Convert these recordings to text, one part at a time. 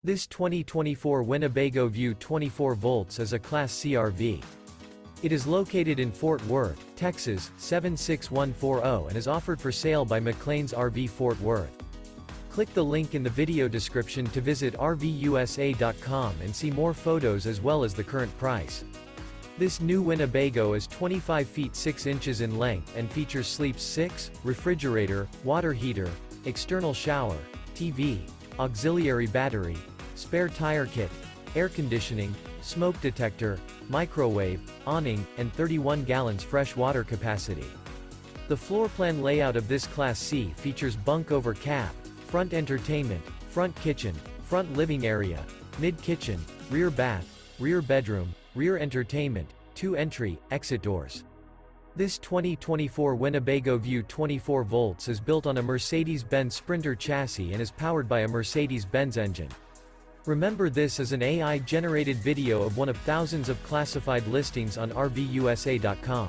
This 2024 Winnebago View 24 volts is a Class C RV. It is located in Fort Worth, Texas, 76140 and is offered for sale by McClain's RV Fort Worth. Click the link in the video description to visit RVUSA.com and see more photos as well as the current price. This new Winnebago is 25 feet 6 inches in length and features sleeps 6, refrigerator, water heater, external shower, TV, auxiliary battery, spare tire kit, air conditioning, smoke detector, microwave, awning, and 31 gallons fresh water capacity. The floor plan layout of this Class C features bunk over cab, front entertainment, front kitchen, front living area, mid-kitchen, rear bath, rear bedroom, rear entertainment, 2 entry, exit doors. This 2024 Winnebago View 24 volts is built on a Mercedes-Benz Sprinter chassis and is powered by a Mercedes-Benz engine. Remember, this is an AI-generated video of one of thousands of classified listings on RVUSA.com.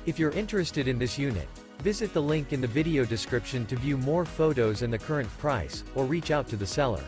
If you're interested in this unit, visit the link in the video description to view more photos and the current price, or reach out to the seller.